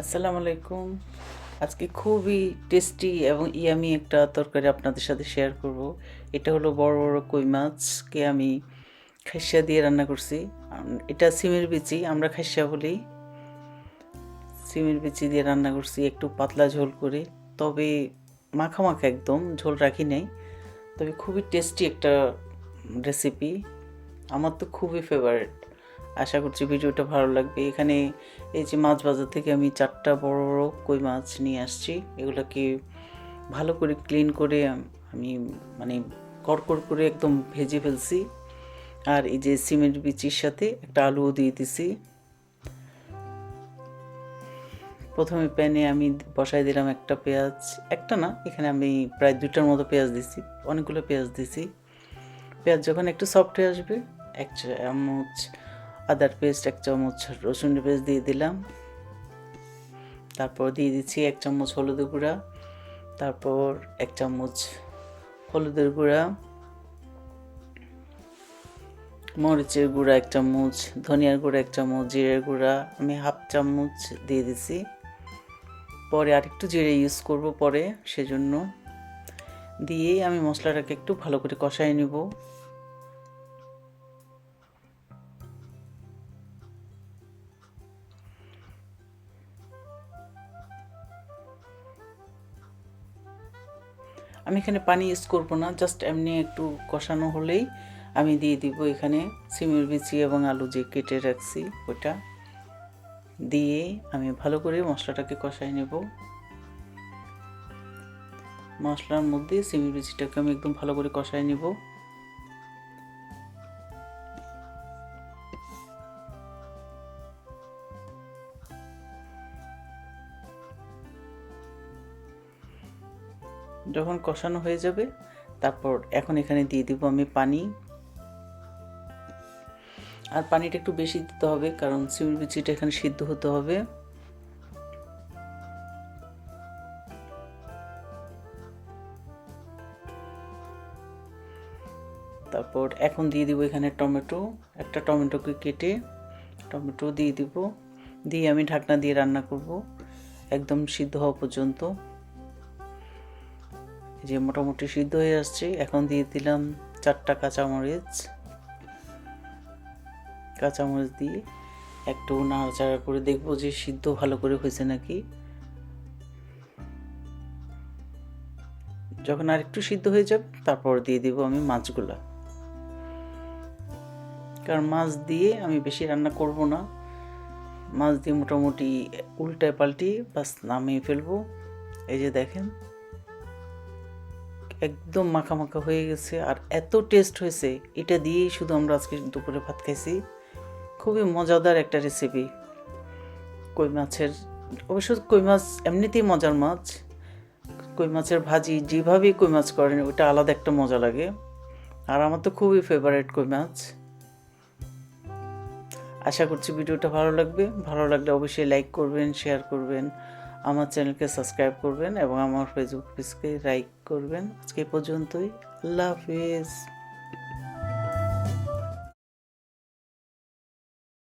আসসালামু আলাইকুম। আজকে খুবই টেস্টি এবং ইয়ামি একটা তরকারি আপনাদের সাথে শেয়ার করব। এটা হলো বড় বড় কই মাছকে আমি খাইসা দিয়ে রান্না করছি। এটা সিমের বিচি, আমরা খাইসা বলি। সিমের বিচি দিয়ে রান্না করছি একটু পাতলা ঝোল করে, তবে মাখা মাখা একদম ঝোল রাখি নাই। তবে খুবই টেস্টি একটা রেসিপি, আমার তো খুবই ফেভারিট। আশা করছি ভিডিওটা ভালো লাগবে। এখানে এই যে মাছ বাজার থেকে আমি 4টা বড় বড় কই মাছ নিয়ে আসছি। এগুলোকে ভালো করে ক্লিন করে আমি মানে কড়কড় করে একদম ভেজে ফেলছি। আর এই যে সিমের বিচির সাথে একটা আলুও দিয়ে দিছি। প্রথমে প্যানে আমি বসাই দিলাম একটা পেঁয়াজ, একটা না, এখানে আমি প্রায় 2টার মতো পেঁয়াজ দিছি, অনেকগুলো পেঁয়াজ দিছি। পেঁয়াজ যখন একটু সফট হয়ে আসবে, 1 চামচ আদার পেস্ট, 1 চামচ রসুনের পেস্ট দিয়ে দিলাম। তারপর দিয়ে দিচ্ছি 1 চামচ হলুদের গুঁড়া, তারপর 1 চামচ হলুদের গুঁড়া, মরিচের গুঁড়া 1 চামচ, ধনিয়ার গুঁড়া 1 চামচ, জিরের গুঁড়া আমি 1/2 চামচ দিয়ে দিছি। পরে আরেকটু জিরে ইউজ করব পরে, সেজন্য দিয়ে আমি মশলাটাকে একটু ভালো করে কষাই নেব। আমি এখানে পানি ইউজ করব না, জাস্ট এমনি একটু কষানো হলেই আমি দিয়ে দিব এখানে সিমের বিচি এবং আলু যে কেটে রাখছি ওটা দিয়ে আমি ভালো করে মশলাটাকে কষাই নেব। মশলার মধ্যে সিমের বিচিটাকে আমি একদম ভালো করে কষাই নেব। যখন কষানো হয়ে যাবে, তারপর এখন এখানে দিয়ে দিব আমি পানি। আর পানিটা একটু বেশি দিতে হবে, কারণ সিমের বিচিটা এখানে সিদ্ধ হতে হবে। তারপর এখন দিয়ে দিব এখানে টমেটো, একটা টমেটোকে কেটে টমেটো দিয়ে দিব, দিয়ে আমি ঢাকনা দিয়ে রান্না করব একদম সিদ্ধ হওয়া পর্যন্ত। যে মোটামুটি সিদ্ধ হয়ে আসছে, এখন দিয়ে দিলাম 4টা কাঁচামরিচ। কাঁচামরিচ দিয়ে একটু নাড়াচাড়া করে দেখবো যে সিদ্ধ ভালো করে হয়েছে নাকি। যখন আর একটু সিদ্ধ হয়ে যাবে, তারপর দিয়ে দিব আমি মাছগুলা, কারণ মাছ দিয়ে আমি বেশি রান্না করব না। মাছ দিয়ে মোটামুটি উল্টায় পাল্টি বাস নামিয়ে ফেলবো। এই যে দেখেন একদম মাখা মাখা হয়ে গেছে, আর এত টেস্ট হয়েছে। এটা দিয়েই শুধু আমরা আজকে দুপুরে ভাত খাইছি। খুবই মজাদার একটা রেসিপি কই মাছের। অবশ্য কই মাছ এমনিতেই মজার মাছ। কই মাছের ভাজি যেভাবেই কই মাছ করেন, ওটা আলাদা একটা মজা লাগে। আর আমার তো খুবই ফেভারিট কই মাছ। আশা করছি ভিডিওটা ভালো লাগবে। ভালো লাগলে অবশ্যই লাইক করবেন, শেয়ার করবেন, আমার চ্যানেলকে সাবস্ক্রাইব করবেন এবং আমার ফেসবুক পেজকে লাইক করবেন। আজকে পর্যন্তই। আল্লাহ হাফিজ।